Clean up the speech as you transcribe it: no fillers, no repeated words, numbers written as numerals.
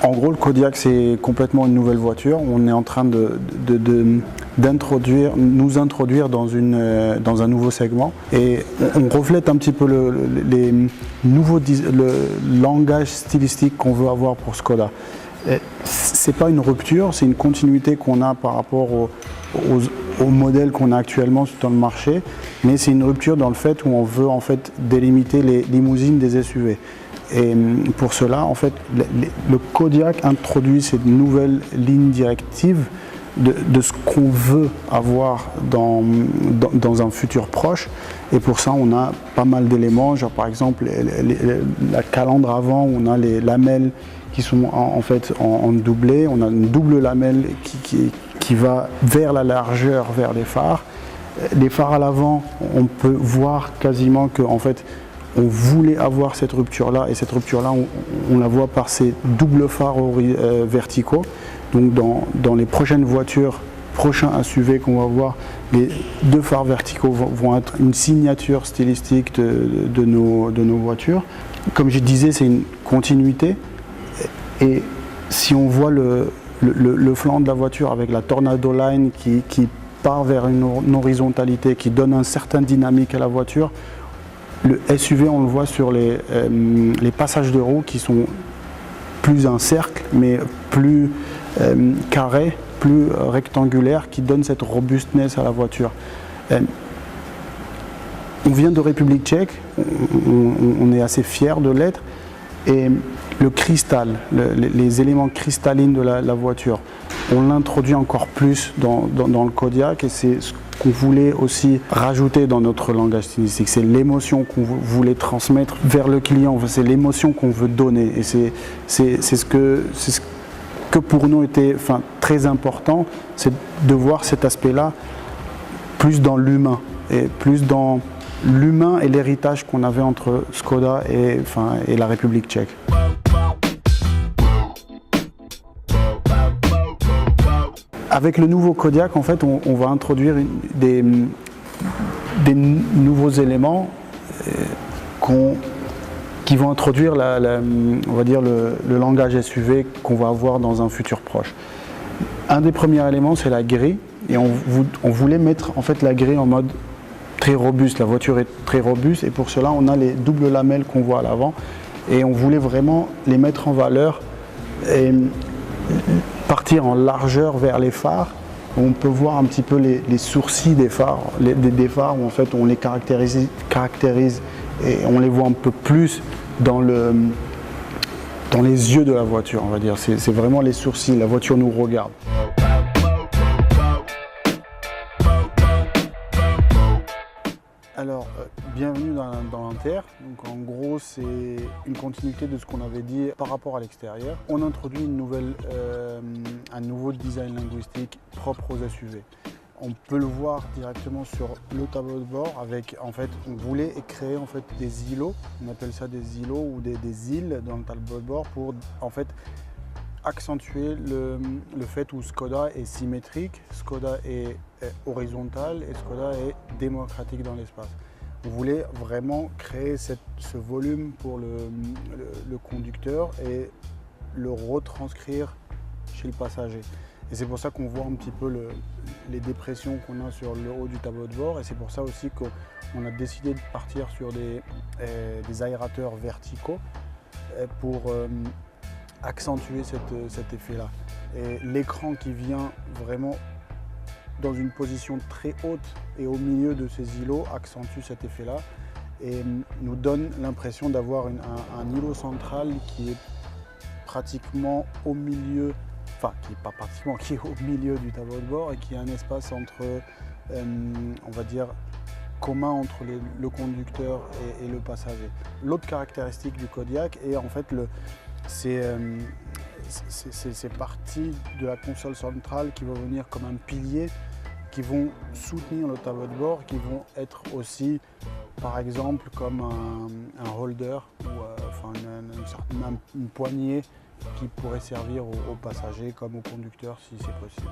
En gros, le Kodiaq, c'est complètement une nouvelle voiture. On est en train nous introduire dans un nouveau segment. Et on reflète un petit peu le langage stylistique qu'on veut avoir pour Škoda. Ce n'est pas une rupture, c'est une continuité qu'on a par rapport au modèle qu'on a actuellement dans le marché. Mais c'est une rupture dans le fait où on veut en fait délimiter les limousines des SUV. Et pour cela, en fait, le Kodiaq introduit cette nouvelle ligne directive de ce qu'on veut avoir dans un futur proche. Et pour ça, on a pas mal d'éléments, genre par exemple la calandre avant, on a les lamelles qui sont en fait en doublé. On a une double lamelle qui va vers la largeur, vers les phares. Les phares à l'avant, on peut voir quasiment que en fait, on voulait avoir cette rupture-là, et cette rupture-là, on la voit par ces doubles phares verticaux. Donc dans les prochaines voitures, prochains SUV qu'on va voir, les deux phares verticaux vont être une signature stylistique de nos voitures. Comme je disais, c'est une continuité. Et si on voit le flanc de la voiture avec la Tornado Line qui part vers une horizontalité, qui donne un certain dynamique à la voiture, le SUV, on le voit sur les passages de roues qui sont plus un cercle, mais plus carré, plus rectangulaire, qui donne cette robustness à la voiture. On vient de République tchèque, on est assez fiers de l'être, et le cristal, les éléments cristallines de la voiture, on l'introduit encore plus dans le Kodiaq, et c'est ce qu'on voulait aussi rajouter dans notre langage stylistique. C'est l'émotion qu'on voulait transmettre vers le client, c'est l'émotion qu'on veut donner, et c'est ce que pour nous était très important, c'est de voir cet aspect-là plus dans l'humain, et plus dans l'humain et l'héritage qu'on avait entre Škoda et la République tchèque. Avec le nouveau Kodiaq, en fait, on va introduire des nouveaux éléments qui vont introduire on va dire le langage SUV qu'on va avoir dans un futur proche. Un des premiers éléments, c'est la grille, et on voulait mettre en fait la grille en mode très robuste. La voiture est très robuste, et pour cela, on a les doubles lamelles qu'on voit à l'avant, et on voulait vraiment les mettre en valeur et partir en largeur vers les phares. On peut voir un petit peu les sourcils des phares, des phares où en fait on les caractérise et on les voit un peu plus dans les yeux de la voiture, on va dire. C'est vraiment les sourcils, la voiture nous regarde. Alors, bienvenue dans l'Inter. Donc, en gros, c'est une continuité de ce qu'on avait dit par rapport à l'extérieur. On introduit un nouveau design linguistique propre aux SUV. On peut le voir directement sur le tableau de bord avec, en fait, on voulait créer en fait des îlots. On appelle ça des îlots ou des îles dans le tableau de bord pour, en fait, accentuer le fait où Škoda est symétrique, Škoda est horizontal et Škoda est démocratique dans l'espace. On voulait vraiment créer ce volume pour le conducteur et le retranscrire chez le passager. Et c'est pour ça qu'on voit un petit peu les dépressions qu'on a sur le haut du tableau de bord, et c'est pour ça aussi qu'on a décidé de partir sur des aérateurs verticaux pour accentuer cet effet-là. Et l'écran qui vient vraiment dans une position très haute et au milieu de ces îlots accentue cet effet-là et nous donne l'impression d'avoir un îlot central qui est pratiquement au milieu, qui est au milieu du tableau de bord et qui a un espace entre, on va dire, commun entre le conducteur et le passager. L'autre caractéristique du Kodiaq est en fait c'est parties de la console centrale qui vont venir comme un pilier, qui vont soutenir le tableau de bord, qui vont être aussi, par exemple, comme un holder ou une poignée qui pourrait servir aux passagers comme aux conducteurs si c'est possible.